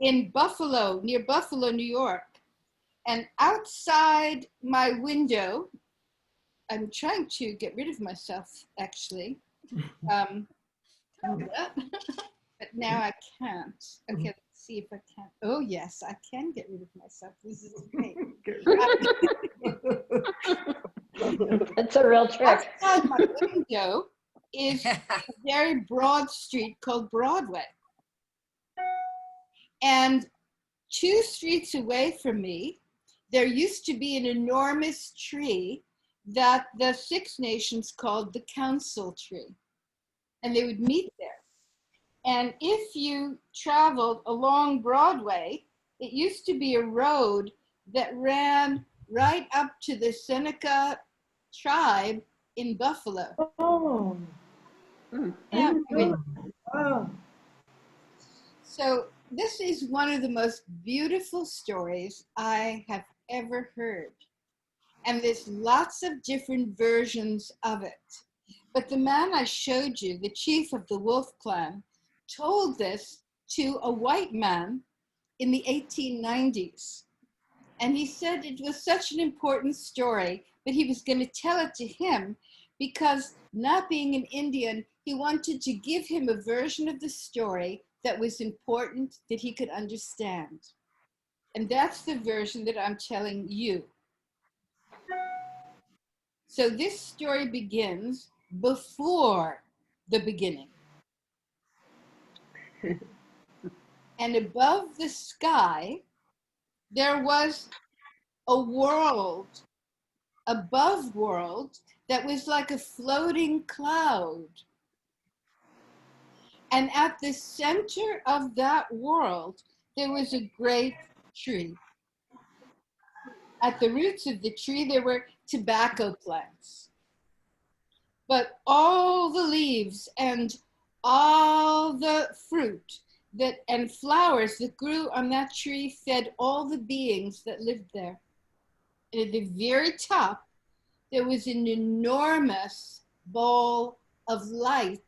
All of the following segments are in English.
in Buffalo, near Buffalo, New York. And outside my window, I'm trying to get rid of myself, actually. But now I can't. Okay, let's see if I can. Oh, yes, I can get rid of myself. This is great. That's a real trick. Outside my window is a very broad street called Broadway. And 2 streets away from me, there used to be an enormous tree that the Six Nations called the Council Tree. And they would meet there. And if you traveled along Broadway, it used to be a road that ran right up to the Seneca tribe in Buffalo. Oh. Yeah. Oh. So this is one of the most beautiful stories I have ever heard. And there's lots of different versions of it. But the man I showed you, the chief of the Wolf Clan, told this to a white man in the 1890s. And he said it was such an important story that he was going to tell it to him because, not being an Indian, he wanted to give him a version of the story that was important, that he could understand. And that's the version that I'm telling you. So this story begins before the beginning. And above the sky, there was a world, above world, that was like a floating cloud. And at the center of that world, there was a great tree. At the roots of the tree, there were tobacco plants. But all the leaves and all the fruit and flowers that grew on that tree fed all the beings that lived there. And at the very top, there was an enormous ball of light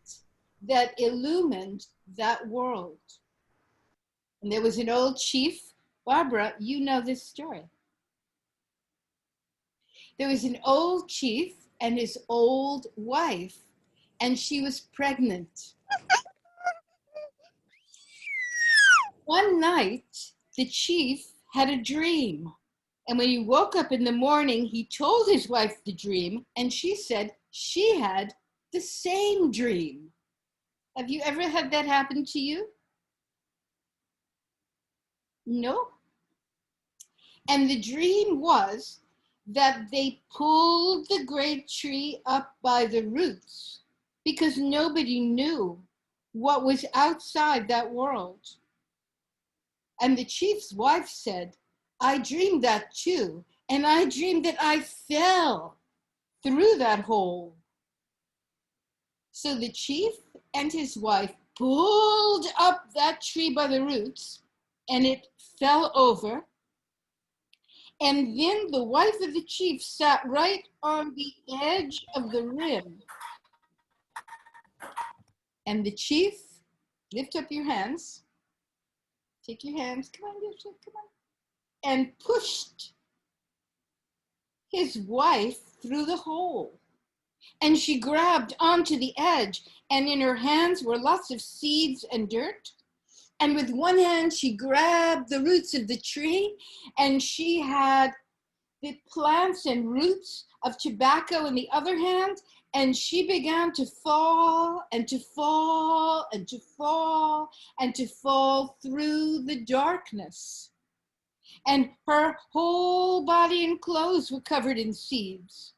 that illumined that world. And there was an old chief. Barbara, you know this story. There was an old chief and his old wife, and she was pregnant. One night, the chief had a dream. And when he woke up in the morning, he told his wife the dream, and she said she had the same dream. Have you ever had that happen to you? No? And the dream was that they pulled the great tree up by the roots because nobody knew what was outside that world. And the chief's wife said, I dreamed that too, and I dreamed that I fell through that hole. So the chief and his wife pulled up that tree by the roots, and it fell over. And then the wife of the chief sat right on the edge of the rim. And the chief, lift up your hands, take your hands, come on, come on, and pushed his wife through the hole. And she grabbed onto the edge, and in her hands were lots of seeds and dirt. And with one hand, she grabbed the roots of the tree, and she had the plants and roots of tobacco in the other hand, and she began to fall and to fall and to fall and to fall through the darkness. And her whole body and clothes were covered in seeds.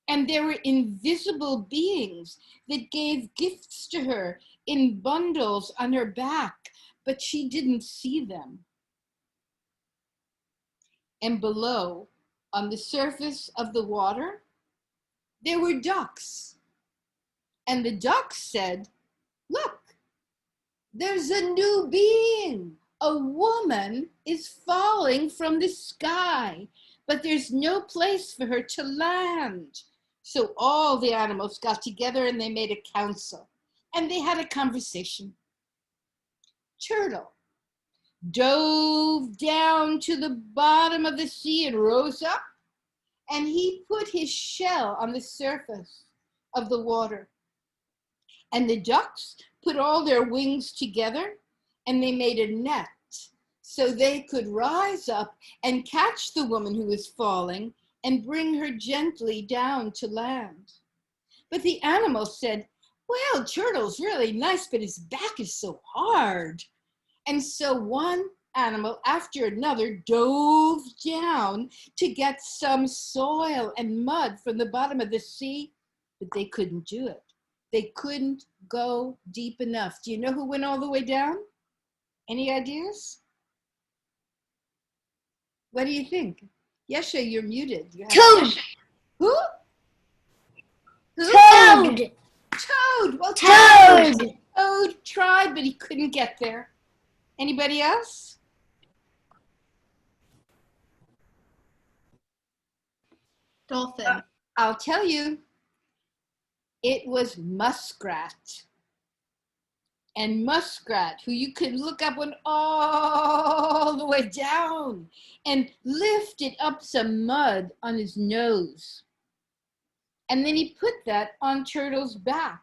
And there were invisible beings that gave gifts to her in bundles on her back, but she didn't see them. And below, on the surface of the water, there were ducks. And the ducks said, look, there's a new being. A woman is falling from the sky, but there's no place for her to land. So all the animals got together and they made a council and they had a conversation. Turtle, dove down to the bottom of the sea and rose up, and he put his shell on the surface of the water. And the ducks put all their wings together, and they made a net so they could rise up and catch the woman who was falling and bring her gently down to land. But the animal said, well, Turtle's really nice, but his back is so hard. And so one animal after another dove down to get some soil and mud from the bottom of the sea, but they couldn't do it. They couldn't go deep enough. Do you know who went all the way down? Any ideas? What do you think? Yesha, you're muted. Toad. Who? Who? Toad. Toad. Well, Toad. Toad tried, but he couldn't get there. Anybody else? Dolphin. I'll tell you, it was Muskrat. And Muskrat, who you could look up and all the way down and lifted up some mud on his nose. And then he put that on Turtle's back.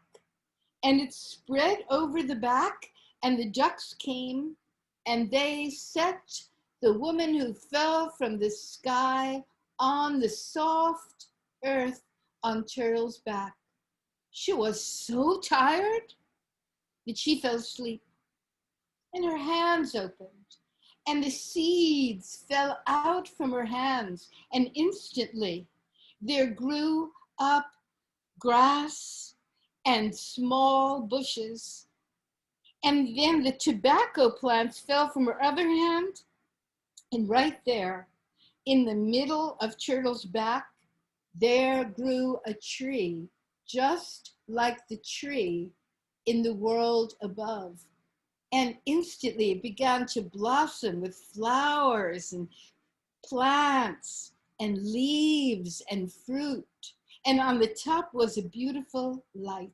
And it spread over the back, and the ducks came, and they set the woman who fell from the sky on the soft earth on Turtle's back. She was so tired that she fell asleep, and her hands opened, and the seeds fell out from her hands, and instantly there grew up grass and small bushes. And then the tobacco plants fell from her other hand, and right there, in the middle of Turtle's back, there grew a tree, just like the tree in the world above. And instantly it began to blossom with flowers and plants and leaves and fruit. And on the top was a beautiful light.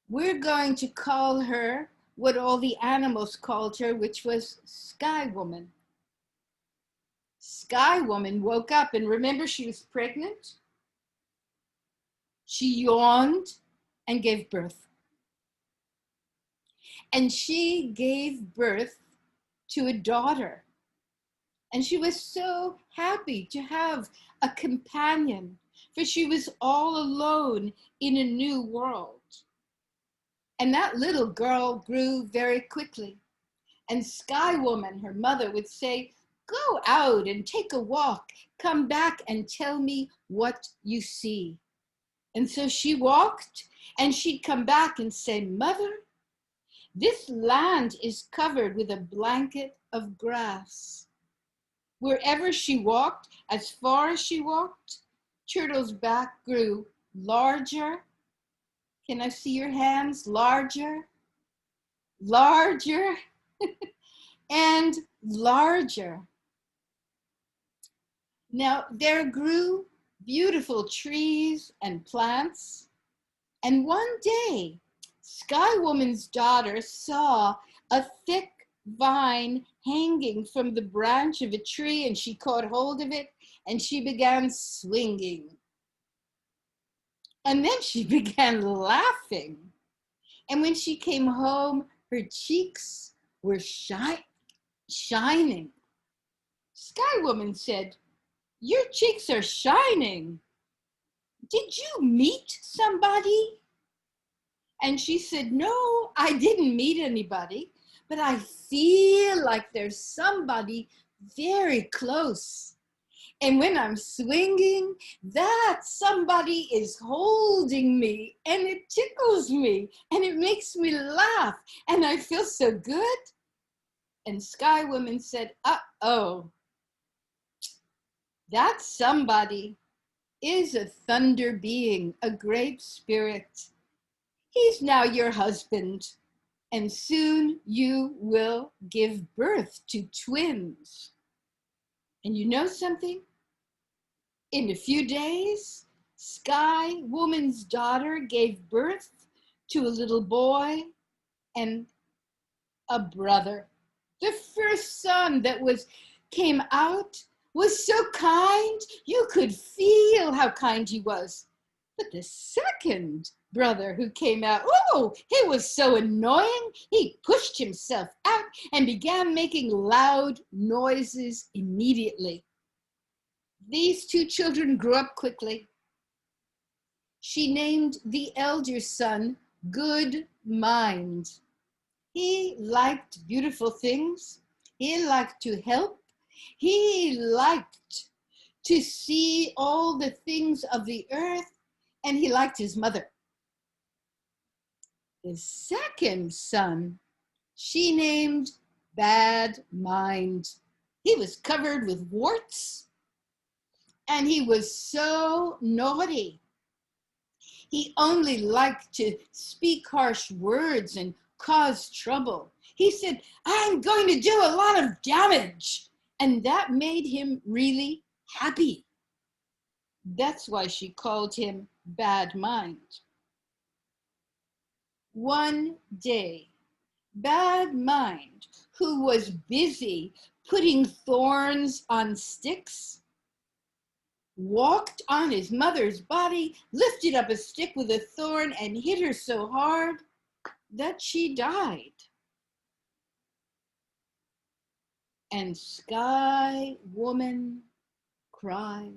We're going to call her what all the animals called her, which was Sky Woman. Sky Woman woke up, and remember, she was pregnant. She yawned and gave birth. And she gave birth to a daughter. And she was so happy to have a companion, for she was all alone in a new world. And that little girl grew very quickly. And Sky Woman, her mother, would say, go out and take a walk. Come back and tell me what you see. And so she walked, and she'd come back and say, Mother, this land is covered with a blanket of grass. Wherever she walked, as far as she walked, Turtle's back grew larger. Can I see your hands? Larger, larger, and larger. Now, there grew beautiful trees and plants. And one day, Sky Woman's daughter saw a thick vine hanging from the branch of a tree, and she caught hold of it and she began swinging. And then she began laughing. And when she came home, her cheeks were shining. Sky Woman said, your cheeks are shining. Did you meet somebody? And she said, no, I didn't meet anybody, but I feel like there's somebody very close. And when I'm swinging, that somebody is holding me, and it tickles me, and it makes me laugh, and I feel so good. And Sky Woman said, uh-oh, that somebody is a thunder being, a great spirit. He's now your husband, and soon you will give birth to twins. And you know something? In a few days, Sky Woman's daughter gave birth to a little boy and a brother. The first son that came out was so kind. You could feel how kind he was. But the second brother who came out, oh, he was so annoying. He pushed himself out and began making loud noises immediately. These two children grew up quickly. She named the elder son Good Mind. He liked beautiful things. He liked to help. He liked to see all the things of the earth, and he liked his mother. The second son, she named Bad Mind. He was covered with warts, and he was so naughty. He only liked to speak harsh words and cause trouble. He said, I'm going to do a lot of damage. And that made him really happy. That's why she called him Bad Mind. One day, Bad Mind, who was busy putting thorns on sticks, walked on his mother's body, lifted up a stick with a thorn, and hit her so hard that she died. And Sky Woman cried.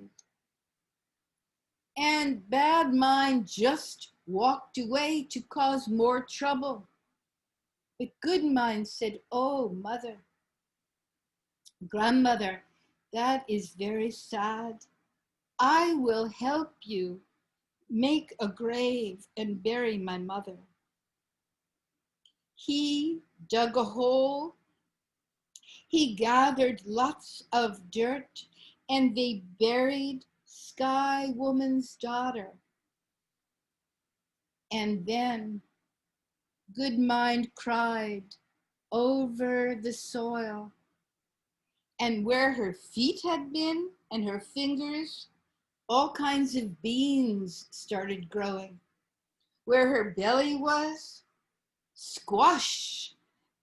And Bad Mind just walked away to cause more trouble. But Good Mind said, oh, mother, grandmother, that is very sad. I will help you make a grave and bury my mother. He dug a hole. He gathered lots of dirt, and they buried Sky Woman's daughter. And then Good Mind cried over the soil. And where her feet had been and her fingers, all kinds of beans started growing. Where her belly was, squash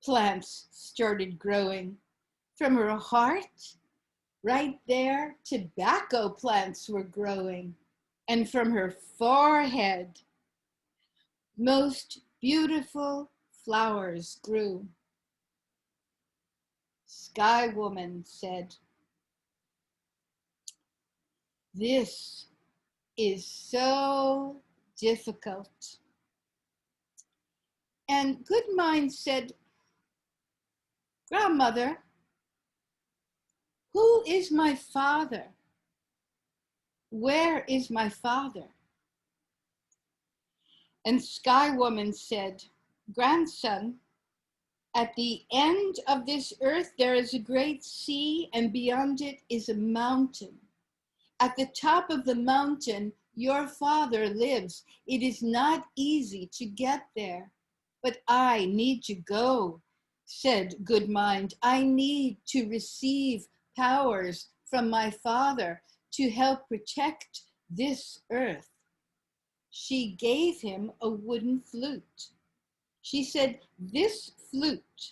plants started growing. From her heart, right there, tobacco plants were growing. And from her forehead, most beautiful flowers grew. Sky Woman said, this is so difficult. And Good Mind said, grandmother, who is my father? Where is my father? And Sky Woman said, grandson, at the end of this earth, there is a great sea, and beyond it is a mountain. At the top of the mountain, your father lives. It is not easy to get there, but I need to go, said Good Mind. I need to receive powers from my father to help protect this earth. She gave him a wooden flute. She said, this flute,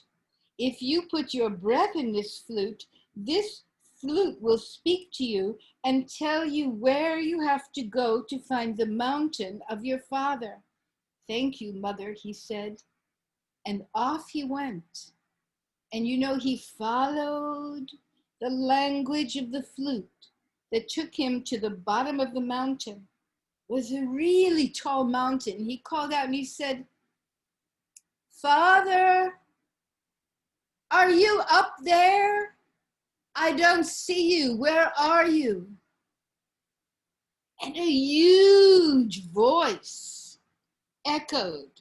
if you put your breath in this flute will speak to you and tell you where you have to go to find the mountain of your father. Thank you, mother, he said. And off he went. And you know, he followed the language of the flute that took him to the bottom of the mountain. It was a really tall mountain. He called out and he said, Father, are you up there? I don't see you. Where are you? And a huge voice echoed.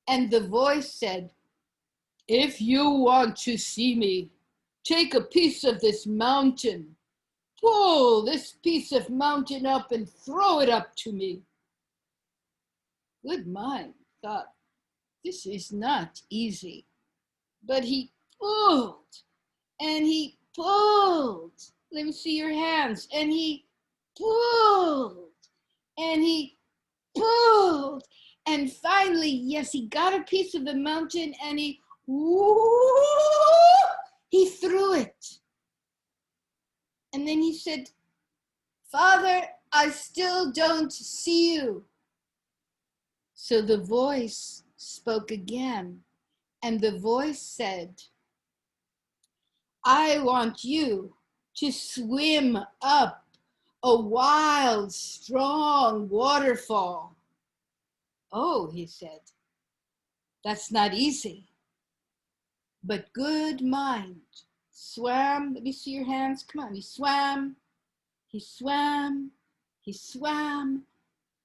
And the voice said, if you want to see me, take a piece of this mountain. Pull this piece of mountain up and throw it up to me. Good Mind thought, this is not easy. But he pulled and he pulled. Let me see your hands. And he pulled and he pulled And finally, yes, he got a piece of the mountain and he threw it. And then he said, Father, I still don't see you. So the voice spoke again, and the voice said, I want you to swim up a wild, strong waterfall. Oh, he said, that's not easy. But good mind swam. Let me see your hands. Come on. He swam. He swam. He swam.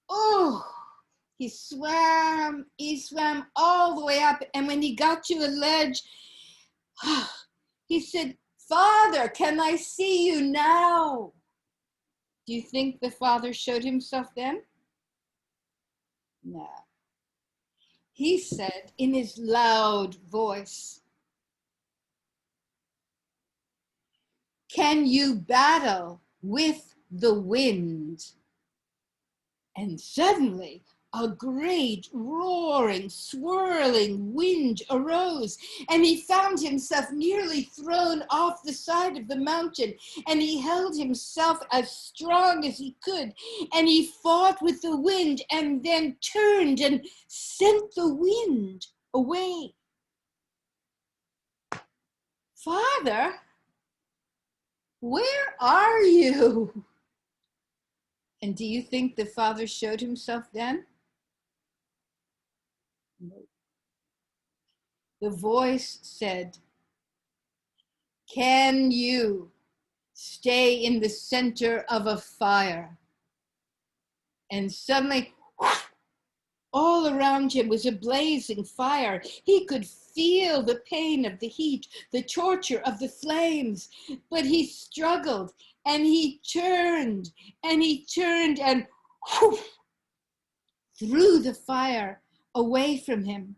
Oh, he swam. He swam all the way up. And when he got to a ledge, he said, Father, can I see you now? Do you think the father showed himself then? No. He said in his loud voice, can you battle with the wind? And suddenly a great roaring, swirling wind arose, and he found himself nearly thrown off the side of the mountain, and he held himself as strong as he could, and he fought with the wind and then turned and sent the wind away. Father, where are you? And do you think the father showed himself then? No. The voice said, can you stay in the center of a fire? And suddenly, all around him was a blazing fire. He could feel the pain of the heat, the torture of the flames, but he struggled and he turned and threw the fire away from him.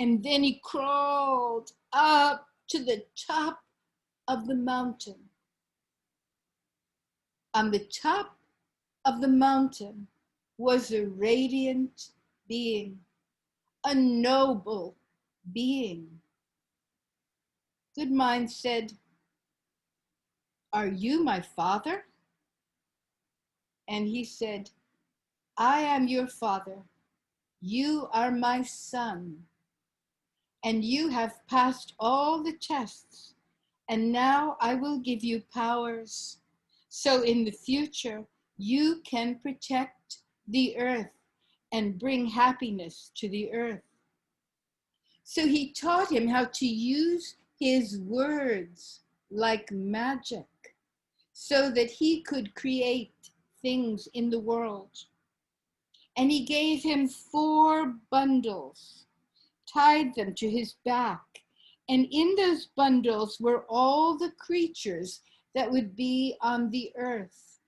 And then he crawled up to the top of the mountain. On the top of the mountain was a radiant being, a noble being. Good Mind said, are you my father? And he said, I am your father. You are my son. And you have passed all the tests. And now I will give you powers. So in the future, you can protect the earth and bring happiness to the earth. So he taught him how to use his words like magic so that he could create things in the world. And he gave him 4 bundles, tied them to his back. And in those bundles were all the creatures that would be on the earth.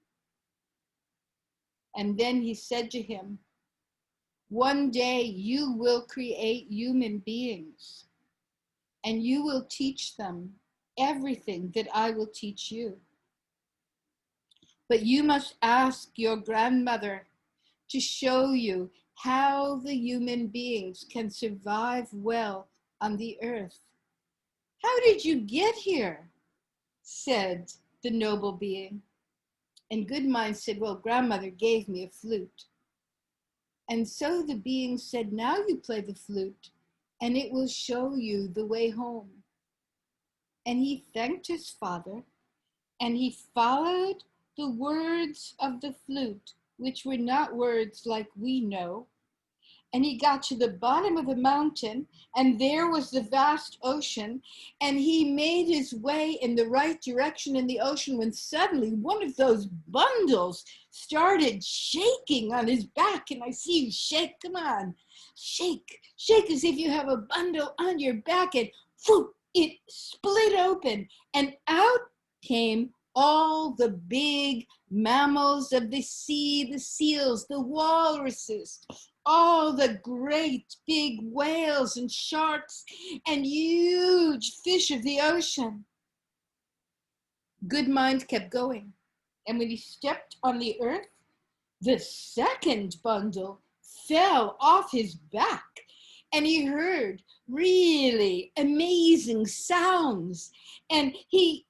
And then he said to him, one day you will create human beings, and you will teach them everything that I will teach you. But you must ask your grandmother to show you how the human beings can survive well on the earth. How did you get here? Said the noble being. And Good Mind said, well, grandmother gave me a flute. And so the being said, now you play the flute and it will show you the way home. And he thanked his father and he followed the words of the flute, which were not words like we know. And he got to the bottom of the mountain, and there was the vast ocean, and he made his way in the right direction in the ocean when suddenly one of those bundles started shaking on his back. And I see you shake, come on, shake as if you have a bundle on your back, and whoop, it split open, and out came all the big mammals of the sea, the seals, the walruses, all the great big whales and sharks and huge fish of the ocean. Good Mind kept going. And when he stepped on the earth, the second bundle fell off his back, and he heard really amazing sounds, and he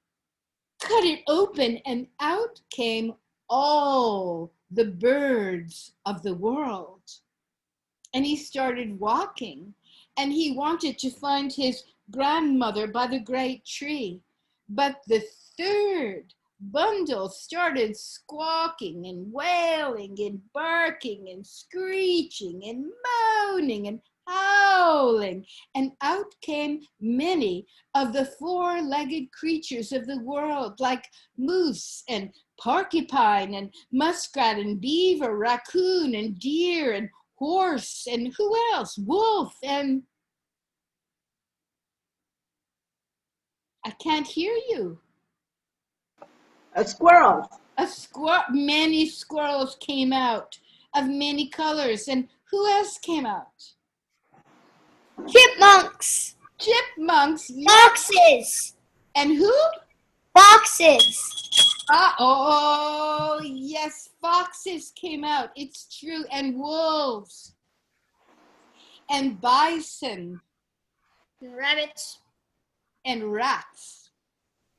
cut it open, and out came all the birds of the world. And he started walking, and he wanted to find his grandmother by the great tree. But the third bundle started squawking and wailing and barking and screeching and moaning and howling, and out came many of the four-legged creatures of the world, like moose and porcupine and muskrat and beaver, raccoon and deer and horse, and who else? Wolf, and I can't hear you. A squirrel. Many squirrels came out of many colors, and who else came out? Chipmunks. Chipmunks, yes. Foxes. And who? Foxes. Oh, yes, foxes came out. It's true, and wolves, and bison, Rabbits. and rats.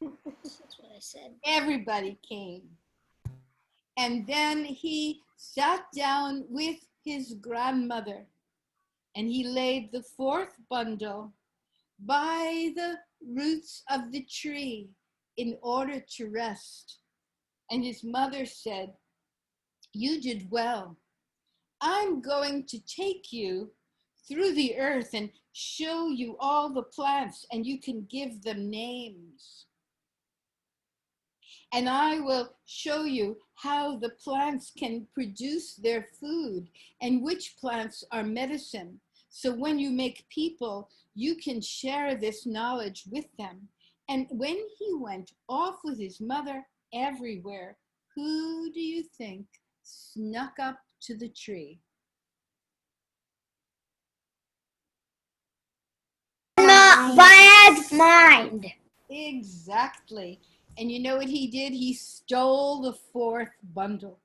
That's what I said. Everybody came. And then he sat down with his grandmother, and he laid the fourth bundle by the roots of the tree in order to rest. And his mother said, "You did well. I'm going to take you through the earth and show you all the plants, and you can give them names. And I will show you how the plants can produce their food and which plants are medicine. So when you make people, you can share this knowledge with them." And when he went off with his mother everywhere, who do you think snuck up to the tree? Bad mind. Exactly. And you know what he did? He stole the fourth bundle.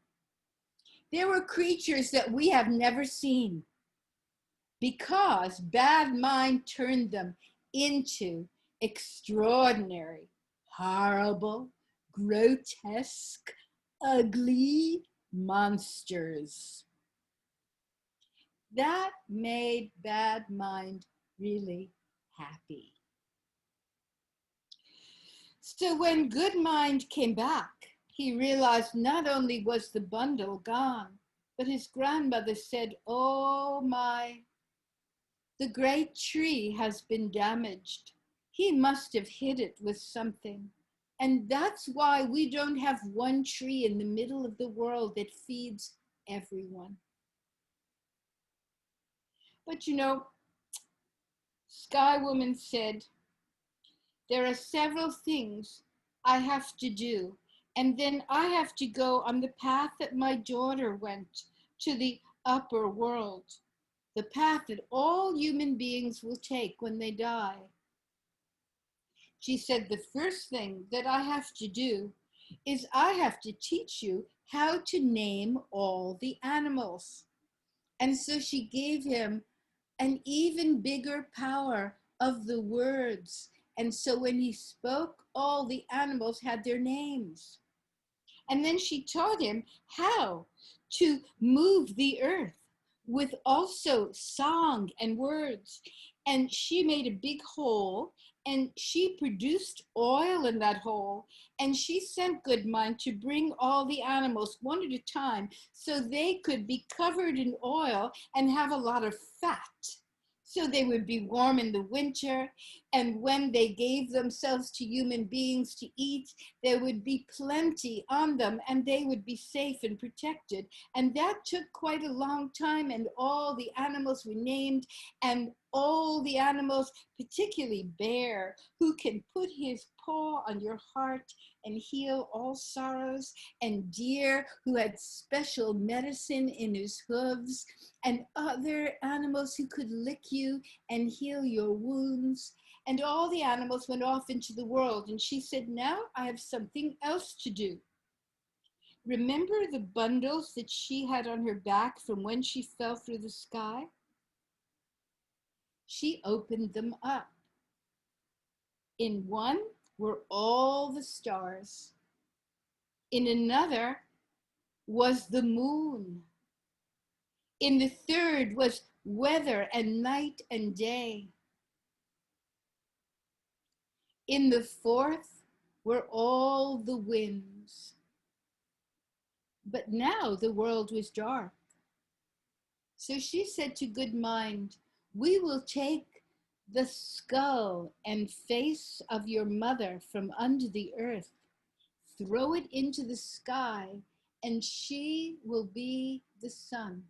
There were creatures that we have never seen because bad mind turned them into extraordinary, horrible, grotesque, ugly monsters. That made bad mind really happy. So when good mind came back, he realized not only was the bundle gone, but his grandmother said, "Oh my, the great tree has been damaged. He must have hit it with something. And that's why we don't have one tree in the middle of the world that feeds everyone." But you know, Sky Woman said, "There are several things I have to do, and then I have to go on the path that my daughter went, to the upper world, the path that all human beings will take when they die." She said, "The first thing that I have to do is I have to teach you how to name all the animals." And so she gave him an even bigger power of the words. And so when he spoke, all the animals had their names. And then she taught him how to move the earth with also song and words. And she made a big hole, and she produced oil in that hole, and she sent Good Mind to bring all the animals one at a time so they could be covered in oil and have a lot of fat. So they would be warm in the winter, and when they gave themselves to human beings to eat, there would be plenty on them, and they would be safe and protected. And that took quite a long time, and all the animals were named, and all the animals, particularly Bear, who can put his paw on your heart and heal all sorrows, and Deer, who had special medicine in his hooves, and other animals who could lick you and heal your wounds. And all the animals went off into the world. And she said, "Now I have something else to do." Remember the bundles that she had on her back from when she fell through the sky? She opened them up. In one were all the stars. In another was the moon. In the third was weather and night and day. In the fourth were all the winds. But now the world was dark. So she said to Good Mind, "We will take the skull and face of your mother from under the earth, throw it into the sky, and she will be the sun."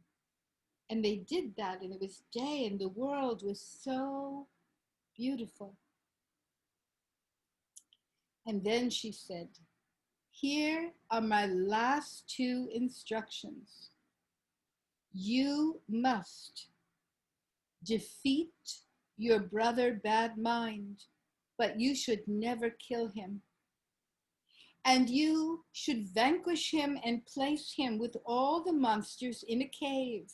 And they did that, and it was day, and the world was so beautiful. And then she said, "Here are my last two instructions. You must defeat your brother Bad Mind, but you should never kill him. And you should vanquish him and place him with all the monsters in a cave.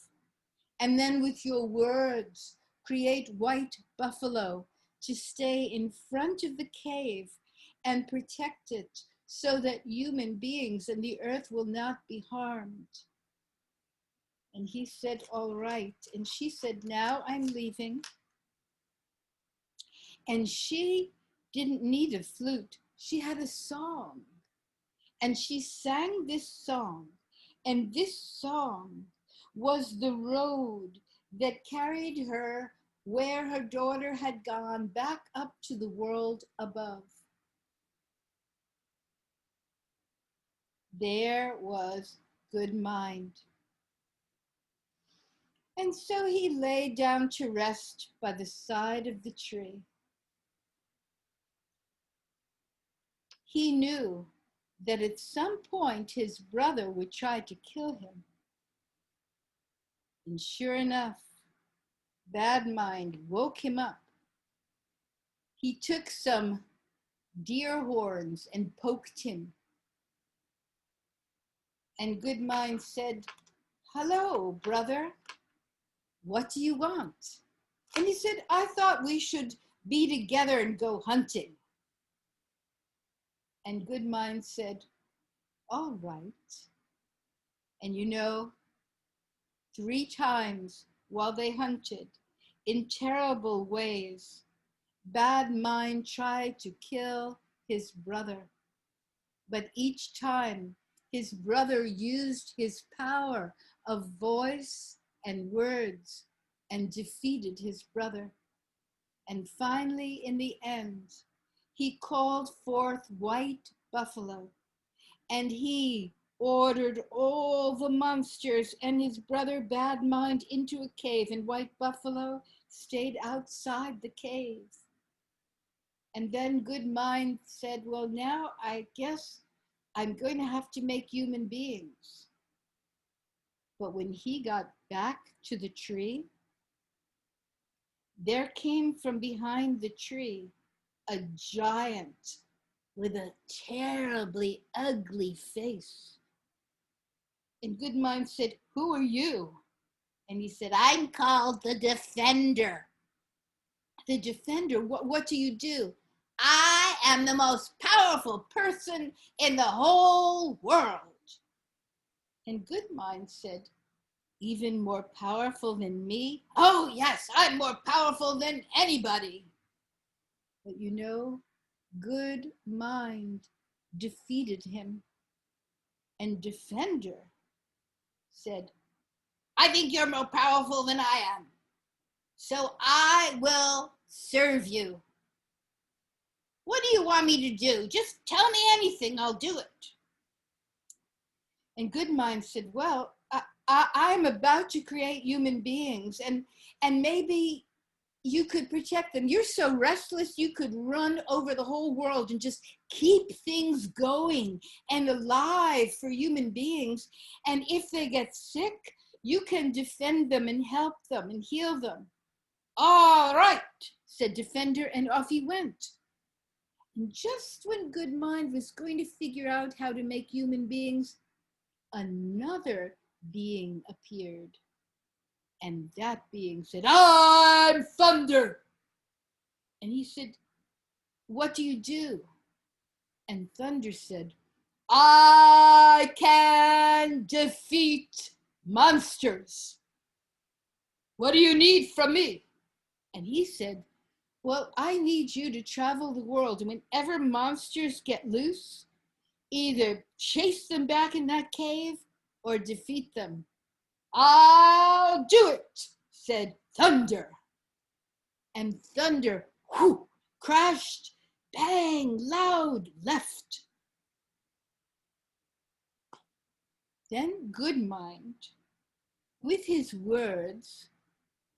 And then with your words, create white buffalo to stay in front of the cave and protect it so that human beings and the earth will not be harmed." And he said, "All right." And she said, "Now I'm leaving." And she didn't need a flute. She had a song. And she sang this song. And this song was the road that carried her where her daughter had gone, back up to the world above. There was Good Mind. And so he lay down to rest by the side of the tree. He knew that at some point his brother would try to kill him. And sure enough, Bad Mind woke him up. He took some deer horns and poked him. And Good Mind said, "Hello, brother. What do you want?" And he said, "I thought we should be together and go hunting." And Good Mind said, "All right." And 3 times while they hunted, in terrible ways, Bad Mind tried to kill his brother. But each time, his brother used his power of voice and words and defeated his brother. And finally, in the end, he called forth white buffalo, and he ordered all the monsters and his brother Bad Mind into a cave, and White Buffalo stayed outside the cave. And then Good Mind said, "Well, now I guess I'm going to have to make human beings." But when he got back to the tree, there came from behind the tree a giant with a terribly ugly face. And Good Mind said, "Who are you?" And he said, "I'm called the Defender." "The Defender? What do you do?" "I am the most powerful person in the whole world." And Good Mind said, "Even more powerful than me?" "Oh, yes, I'm more powerful than anybody." But Good Mind defeated him. And Defender said, "I think you're more powerful than I am, so I will serve you. What do you want me to do? Just tell me anything, I'll do it." And Good Mind said, "Well, I'm about to create human beings, and maybe you could protect them. You're so restless, you could run over the whole world and just keep things going and alive for human beings. And if they get sick, you can defend them and help them and heal them." "All right," said Defender, and off he went. And just when Good Mind was going to figure out how to make human beings, another being appeared. And that being said, I'm thunder. And he said, what do you do? And thunder said, I can defeat monsters. What do you need from me? And he said, well, I need you to travel the world. And whenever monsters get loose, either chase them back in that cave or defeat them. I'll do it, said Thunder. And Thunder, whoo, crashed, bang, loud, left. Then Goodmind, with his words,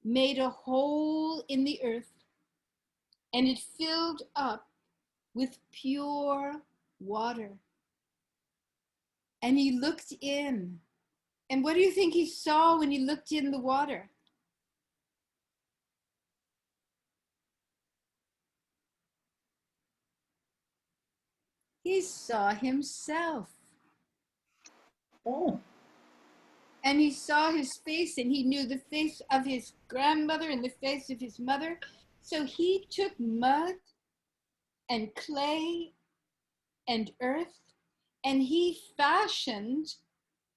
made a hole in the earth, and it filled up with pure water. And he looked in. And what do you think he saw when he looked in the water? He saw himself. Oh. And he saw his face, and he knew the face of his grandmother and the face of his mother. So he took mud and clay and earth, and he fashioned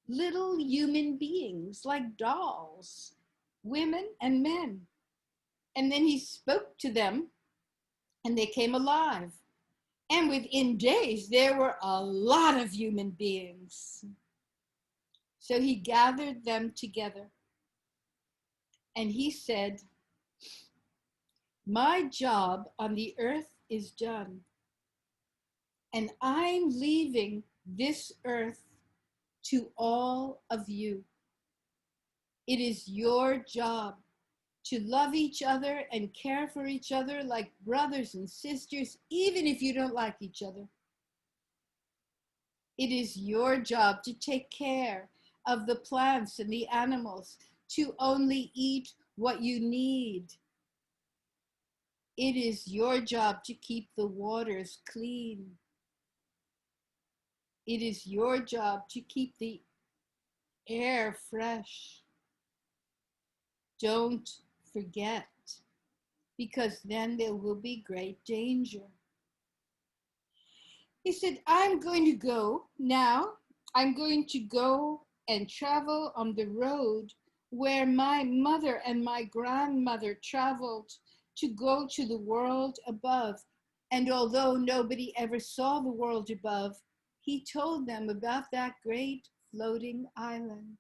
little human beings like dolls, women and men. And then he spoke to them, and they came alive. And within days, there were a lot of human beings. So he gathered them together, and he said, my job on the earth is done, and I'm leaving this earth to all of you. It is your job to love each other and care for each other like brothers and sisters, even if you don't like each other. It is your job to take care of the plants and the animals, to only eat what you need. It is your job to keep the waters clean. It is your job to keep the air fresh. Don't forget, because then there will be great danger. He said, I'm going to go now. I'm going to go and travel on the road where my mother and my grandmother traveled to go to the world above. And although nobody ever saw the world above, he told them about that great floating island.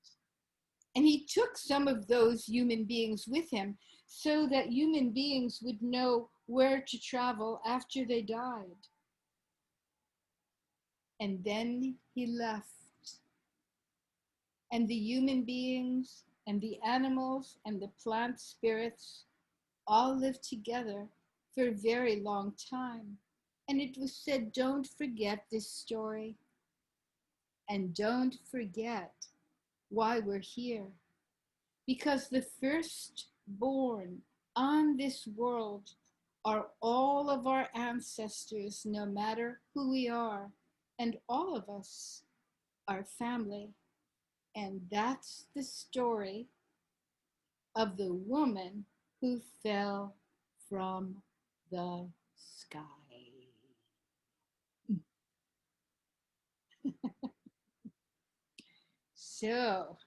And he took some of those human beings with him so that human beings would know where to travel after they died. And then he left. And the human beings and the animals and the plant spirits all lived together for a very long time. And it was said, don't forget this story. And don't forget why we're here. Because the firstborn on this world are all of our ancestors, no matter who we are. And all of us are family. And that's the story of the woman who fell from the sky. So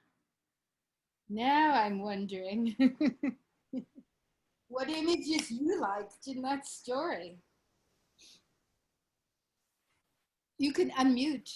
now I'm wondering what images you liked in that story. You can unmute.